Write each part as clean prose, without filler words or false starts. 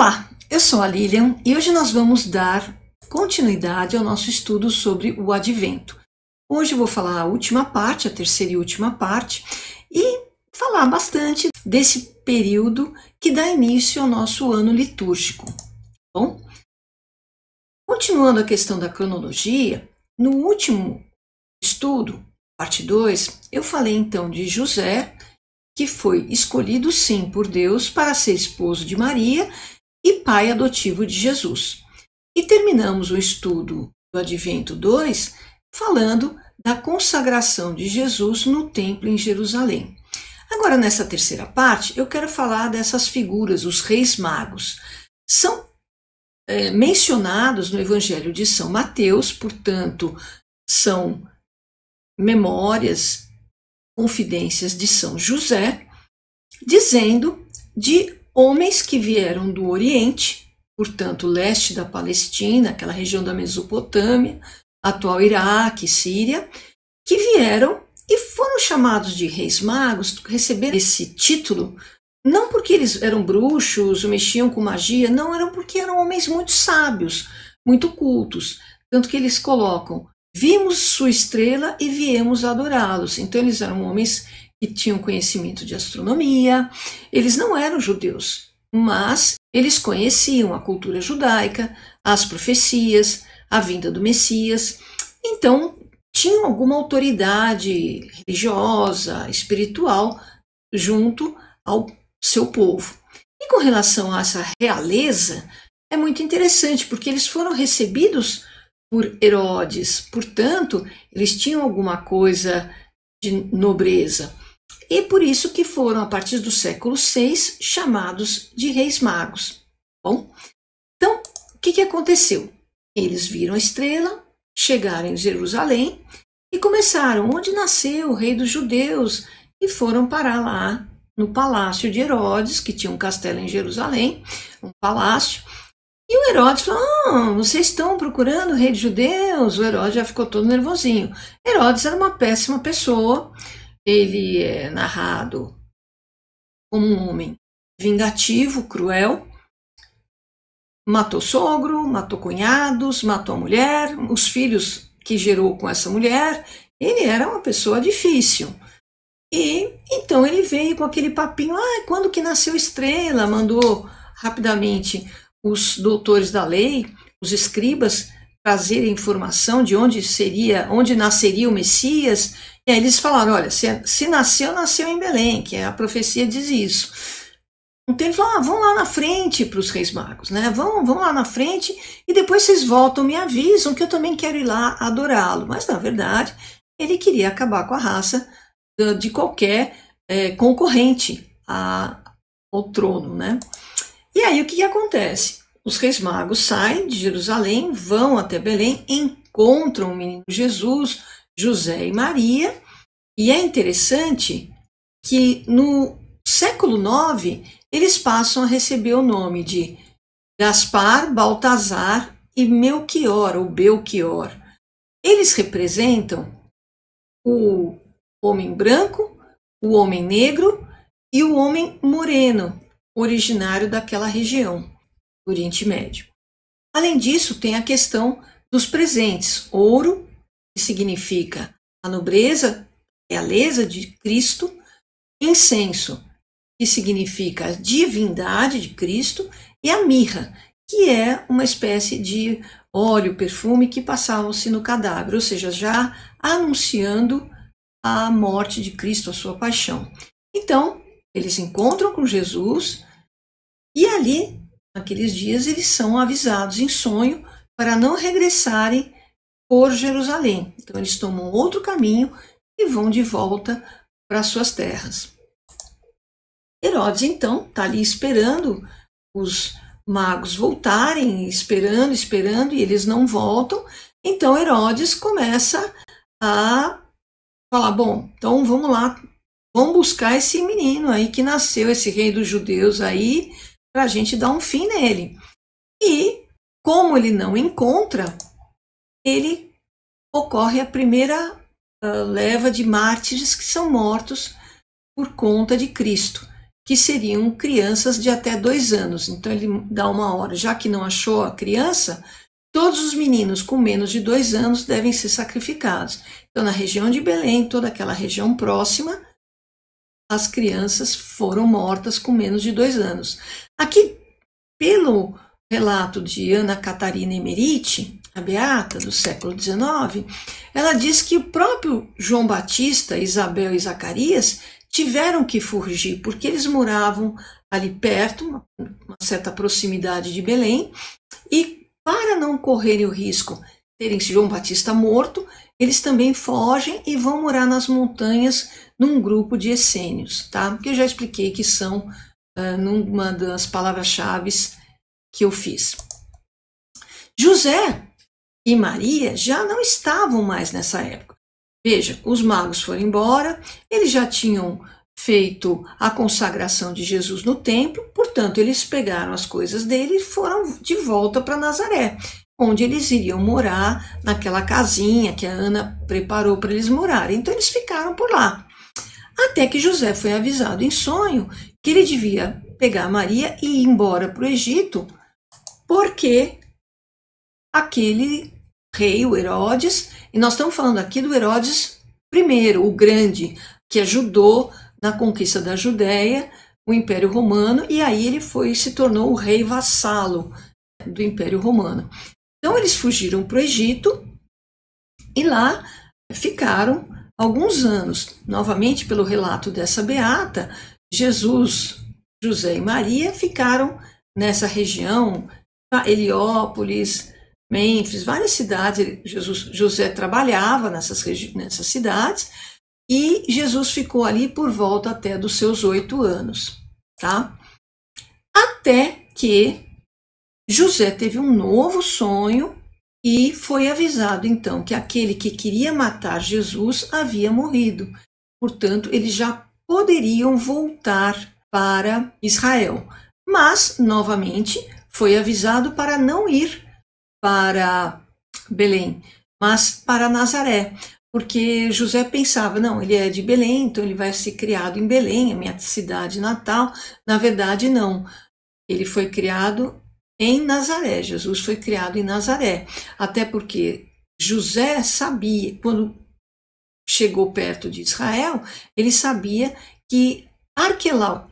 Olá, eu sou a Lilian e hoje nós vamos dar continuidade ao nosso estudo sobre o Advento. Hoje eu vou falar a última parte, a terceira e última parte, e falar bastante desse período que dá início ao nosso ano litúrgico. Bom, continuando a questão da cronologia, no último estudo, parte 2, eu falei então de José, que foi escolhido sim por Deus para ser esposo de Maria e pai adotivo de Jesus. E terminamos o estudo do Advento 2 falando da consagração de Jesus no templo em Jerusalém. Agora, nessa terceira parte, eu quero falar dessas figuras, os reis magos. São mencionados no Evangelho de São Mateus, portanto, são memórias, confidências de São José, dizendo de homens que vieram do Oriente, portanto, leste da Palestina, aquela região da Mesopotâmia, atual Iraque, Síria, que vieram e foram chamados de reis magos, receberam esse título, não porque eles eram bruxos ou mexiam com magia, não, eram porque eram homens muito sábios, muito cultos, tanto que eles colocam: vimos sua estrela e viemos adorá-los. Então eles eram homens que tinham conhecimento de astronomia, eles não eram judeus, mas eles conheciam a cultura judaica, as profecias, a vinda do Messias, então tinham alguma autoridade religiosa, espiritual, junto ao seu povo. E com relação a essa realeza, é muito interessante, porque eles foram recebidos por Herodes, portanto, eles tinham alguma coisa de nobreza. E por isso que foram, a partir do século VI, chamados de reis magos. Bom, então, o que aconteceu? Eles viram a estrela, chegaram em Jerusalém e começaram: onde nasceu o rei dos judeus? E foram parar lá no palácio de Herodes, que tinha um castelo em Jerusalém, um palácio. E o Herodes falou: vocês estão procurando o rei dos judeus? O Herodes já ficou todo nervosinho. Herodes era uma péssima pessoa. Ele é narrado como um homem vingativo, cruel. Matou sogro, matou cunhados, matou a mulher, os filhos que gerou com essa mulher. Ele era uma pessoa difícil. E então ele veio com aquele papinho: quando que nasceu estrela? Mandou rapidamente os doutores da lei, os escribas, trazerem informação de onde nasceria o Messias. E aí eles falaram: olha, se nasceu em Belém, que a profecia diz isso. Então ele falou: vão lá na frente para os reis magos, né? Vão lá na frente e depois vocês voltam, me avisam que eu também quero ir lá adorá-lo. Mas na verdade ele queria acabar com a raça de qualquer concorrente ao trono, né? E aí o que acontece? Os reis magos saem de Jerusalém, vão até Belém, encontram o menino Jesus, José e Maria, e é interessante que no século IX eles passam a receber o nome de Gaspar, Baltazar e Melquior, ou Belchior. Eles representam o homem branco, o homem negro e o homem moreno, originário daquela região, Oriente Médio. Além disso, tem a questão dos presentes: ouro, que significa a nobreza, a realeza de Cristo; incenso, que significa a divindade de Cristo; e a mirra, que é uma espécie de óleo, perfume que passavam-se no cadáver, ou seja, já anunciando a morte de Cristo, a sua paixão. Então, eles encontram com Jesus e ali, naqueles dias, eles são avisados em sonho para não regressarem por Jerusalém. Então eles tomam outro caminho e vão de volta para suas terras. Herodes então está ali esperando os magos voltarem, esperando, e eles não voltam. Então Herodes começa a falar: bom, então vamos lá, vamos buscar esse menino aí que nasceu, esse rei dos judeus aí, para a gente dar um fim nele. E como ele não encontra, ele ocorre a primeira leva de mártires que são mortos por conta de Cristo, que seriam crianças de até 2 anos. Então ele dá uma hora, já que não achou a criança, todos os meninos com menos de 2 anos devem ser sacrificados. Então, na região de Belém, toda aquela região próxima, as crianças foram mortas com menos de 2 anos. Aqui, pelo relato de Ana Catarina Emeriti, a beata do século XIX, ela diz que o próprio João Batista, Isabel e Zacarias tiveram que fugir, porque eles moravam ali perto, uma certa proximidade de Belém, e para não correrem o risco de terem João Batista morto, eles também fogem e vão morar nas montanhas num grupo de essênios, tá? Que eu já expliquei que são numa das palavras-chave que eu fiz. José e Maria já não estavam mais nessa época. Veja, os magos foram embora, eles já tinham feito a consagração de Jesus no templo, portanto, eles pegaram as coisas dele e foram de volta para Nazaré, onde eles iriam morar naquela casinha que a Ana preparou para eles morarem. Então, eles ficaram por lá. Até que José foi avisado em sonho que ele devia pegar Maria e ir embora para o Egito, porque aquele rei, o Herodes, e nós estamos falando aqui do Herodes I, o Grande, que ajudou na conquista da Judéia, o Império Romano, e aí ele se tornou o rei vassalo do Império Romano. Então eles fugiram para o Egito e lá ficaram alguns anos. Novamente, pelo relato dessa beata, Jesus, José e Maria ficaram nessa região, Heliópolis, Mênfis, várias cidades. José trabalhava nessas cidades, e Jesus ficou ali por volta até dos seus 8 anos, tá? Até que José teve um novo sonho e foi avisado então que aquele que queria matar Jesus havia morrido. Portanto, eles já poderiam voltar para Israel. Mas, novamente, foi avisado para não ir para Belém, mas para Nazaré. Porque José pensava, não, ele é de Belém, então ele vai ser criado em Belém, a minha cidade natal. Na verdade, não. Ele foi criado em Nazaré, Jesus foi criado em Nazaré. Até porque José sabia, quando chegou perto de Israel, ele sabia que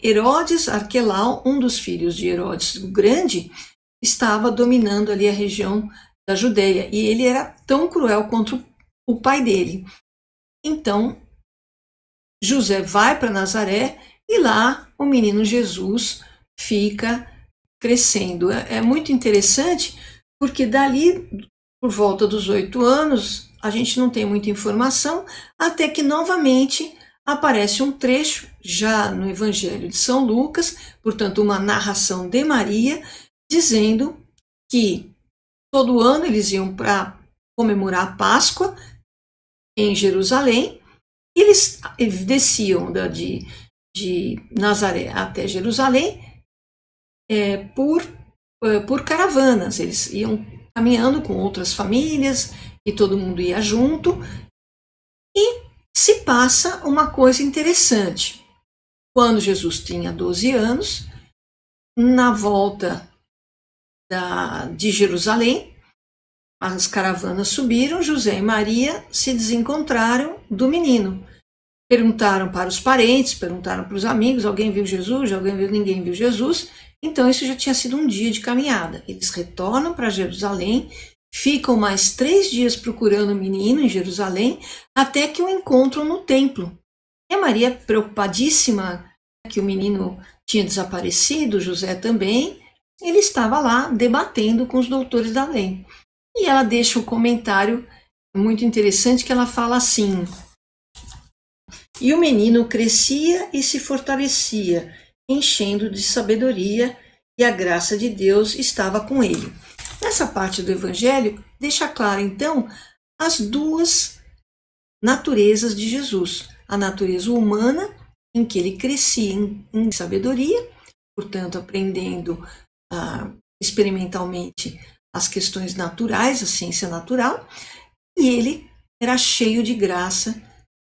Herodes Arquelau, um dos filhos de Herodes o Grande, estava dominando ali a região da Judéia. E ele era tão cruel quanto o pai dele. Então, José vai para Nazaré e lá o menino Jesus fica crescendo. É muito interessante porque dali, por volta dos 8 anos, a gente não tem muita informação, até que novamente aparece um trecho, já no Evangelho de São Lucas, portanto uma narração de Maria, dizendo que todo ano eles iam para comemorar a Páscoa em Jerusalém. Eles desciam de Nazaré até Jerusalém por caravanas. Eles iam caminhando com outras famílias e todo mundo ia junto. E se passa uma coisa interessante. Quando Jesus tinha 12 anos, na volta de Jerusalém, as caravanas subiram, José e Maria se desencontraram do menino. Perguntaram para os parentes, perguntaram para os amigos, alguém viu Jesus? Alguém viu? Ninguém viu Jesus. Então isso já tinha sido um dia de caminhada. Eles retornam para Jerusalém, ficam mais 3 dias procurando o menino em Jerusalém, até que o encontram no templo. E a Maria, preocupadíssima que o menino tinha desaparecido, José também, ele estava lá debatendo com os doutores da lei. E ela deixa um comentário muito interessante que ela fala assim: e o menino crescia e se fortalecia, enchendo de sabedoria, e a graça de Deus estava com ele. Nessa parte do Evangelho, deixa claro, então, as duas naturezas de Jesus. A natureza humana, em que ele crescia em sabedoria, portanto, aprendendo experimentalmente as questões naturais, a ciência natural, e ele era cheio de graça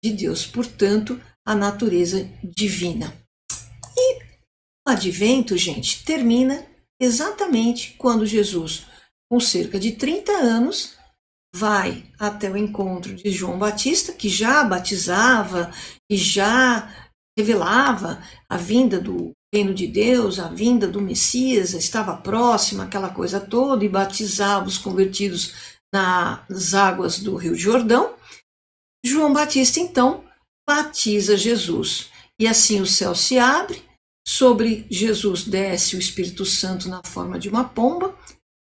de Deus, portanto, a natureza divina. E O advento, gente, termina exatamente quando Jesus, com cerca de 30 anos, vai até o encontro de João Batista, que já batizava e já revelava a vinda do reino de Deus, a vinda do Messias, estava próxima, aquela coisa toda, e batizava os convertidos nas águas do Rio Jordão. João Batista, então, batiza Jesus. E assim o céu se abre, sobre Jesus desce o Espírito Santo na forma de uma pomba,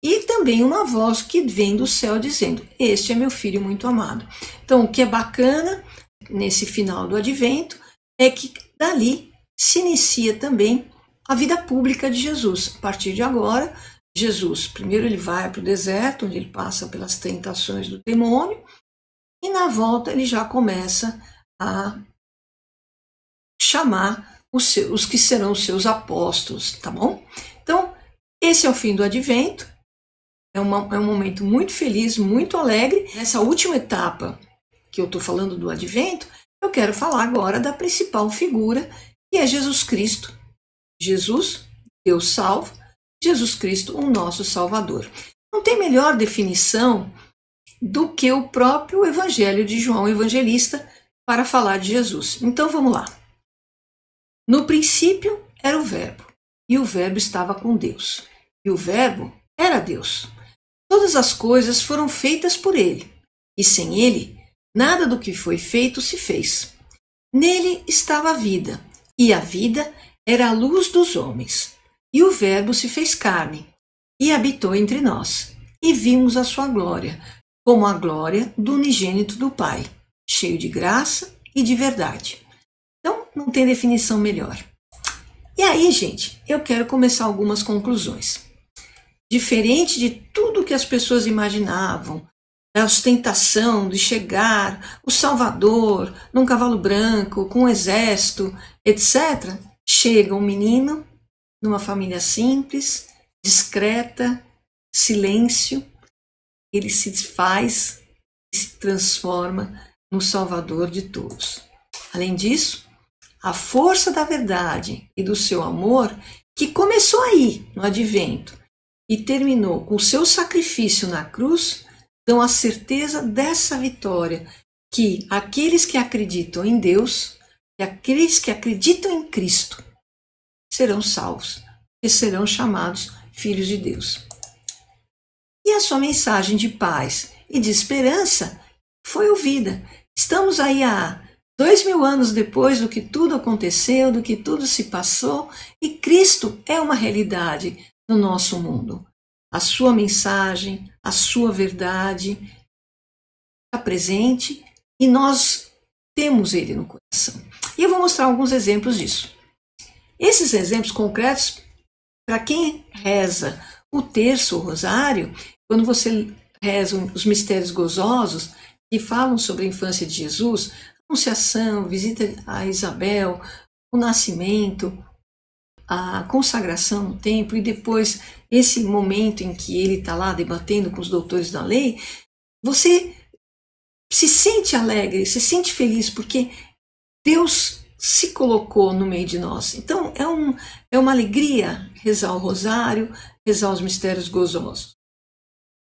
e também uma voz que vem do céu dizendo: este é meu filho muito amado. Então, o que é bacana nesse final do advento é que dali se inicia também a vida pública de Jesus. A partir de agora, Jesus, primeiro ele vai para o deserto, onde ele passa pelas tentações do demônio, e na volta ele já começa a chamar os que serão os seus apóstolos, tá bom? Então, esse é o fim do advento. É um momento muito feliz, muito alegre. Nessa última etapa que eu estou falando do advento, eu quero falar agora da principal figura, que é Jesus Cristo. Jesus, Deus salvo, Jesus Cristo, o nosso Salvador. Não tem melhor definição do que o próprio Evangelho de João Evangelista para falar de Jesus. Então vamos lá. No princípio era o Verbo, e o Verbo estava com Deus, e o Verbo era Deus. Todas as coisas foram feitas por ele, e sem ele, nada do que foi feito se fez. Nele estava a vida, e a vida era a luz dos homens. E o Verbo se fez carne, e habitou entre nós, e vimos a sua glória, como a glória do unigênito do Pai, cheio de graça e de verdade. Então, não tem definição melhor. E aí, gente, eu quero começar algumas conclusões. Diferente de tudo que as pessoas imaginavam, a ostentação de chegar o Salvador num cavalo branco, com um exército, etc., chega um menino numa família simples, discreta, silêncio, ele se faz e se transforma no Salvador de todos. Além disso, a força da verdade e do seu amor, que começou aí no advento e terminou com o seu sacrifício na cruz, dão a certeza dessa vitória, que aqueles que acreditam em Deus, e aqueles que acreditam em Cristo, serão salvos e serão chamados filhos de Deus. E a sua mensagem de paz e de esperança foi ouvida. Estamos aí há 2000 anos depois do que tudo aconteceu, do que tudo se passou, e Cristo é uma realidade no nosso mundo. A sua mensagem, a sua verdade está presente e nós temos ele no coração. E eu vou mostrar alguns exemplos disso. Esses exemplos concretos, para quem reza o terço, o rosário, quando você reza os mistérios gozosos que falam sobre a infância de Jesus, Anunciação, visita a Isabel, o nascimento, a consagração no templo, e depois esse momento em que ele está lá debatendo com os doutores da lei, você se sente alegre, se sente feliz, porque Deus se colocou no meio de nós. Então é uma alegria rezar o rosário, rezar os mistérios gozosos.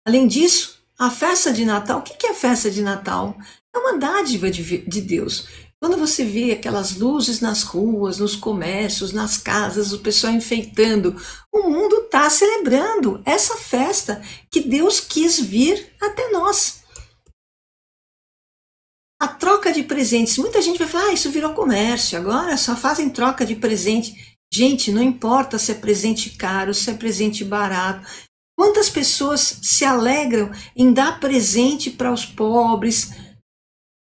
Além disso, a festa de Natal, o que é a festa de Natal? É uma dádiva de Deus. Quando você vê aquelas luzes nas ruas, nos comércios, nas casas, o pessoal enfeitando, o mundo está celebrando essa festa que Deus quis vir até nós. A troca de presentes. Muita gente vai falar, isso virou comércio, agora só fazem troca de presente. Gente, não importa se é presente caro, se é presente barato. Quantas pessoas se alegram em dar presente para os pobres,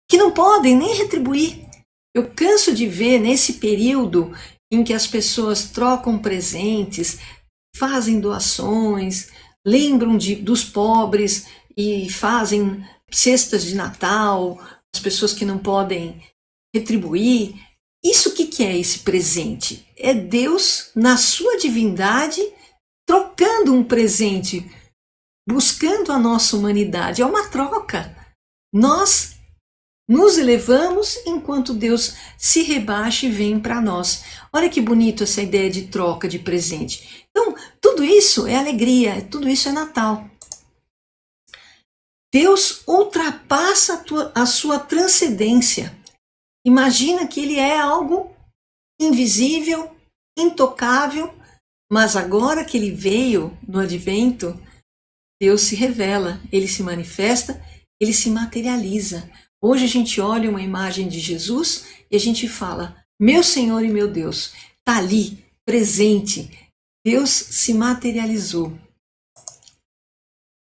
que não podem nem retribuir. Eu canso de ver nesse período em que as pessoas trocam presentes, fazem doações, lembram dos pobres e fazem cestas de Natal, as pessoas que não podem retribuir. Isso que é esse presente? É Deus, na sua divindade, trocando um presente, buscando a nossa humanidade. É uma troca. Nós nos elevamos enquanto Deus se rebaixa e vem para nós. Olha que bonito essa ideia de troca de presente. Então, tudo isso é alegria, tudo isso é Natal. Deus ultrapassa a sua transcendência. Imagina que ele é algo invisível, intocável, mas agora que ele veio no advento, Deus se revela, ele se manifesta, ele se materializa. Hoje a gente olha uma imagem de Jesus e a gente fala, meu Senhor e meu Deus, está ali, presente. Deus se materializou.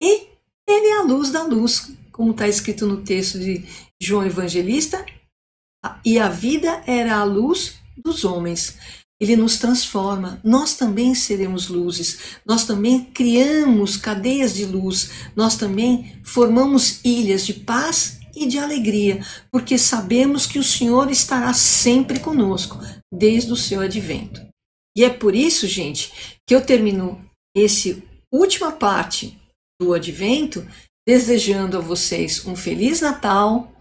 E ele é a luz da luz, como está escrito no texto de João Evangelista, e a vida era a luz dos homens. Ele nos transforma, nós também seremos luzes, nós também criamos cadeias de luz, nós também formamos ilhas de paz e de alegria, porque sabemos que o Senhor estará sempre conosco, desde o seu advento. E é por isso, gente, que eu termino essa última parte do advento desejando a vocês um Feliz Natal,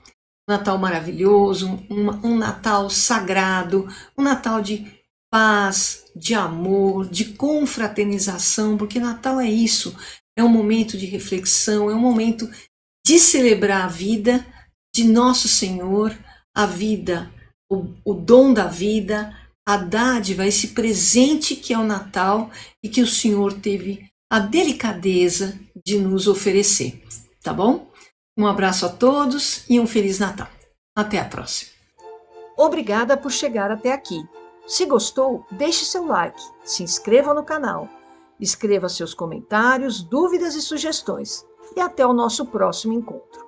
um Natal maravilhoso, um Natal sagrado, um Natal de paz, de amor, de confraternização, porque Natal é isso, é um momento de reflexão, é um momento de celebrar a vida de nosso Senhor, a vida, o dom da vida, a dádiva, esse presente que é o Natal e que o Senhor teve a delicadeza de nos oferecer, tá bom? Um abraço a todos e um Feliz Natal. Até a próxima. Obrigada por chegar até aqui. Se gostou, deixe seu like, se inscreva no canal, escreva seus comentários, dúvidas e sugestões. E até o nosso próximo encontro.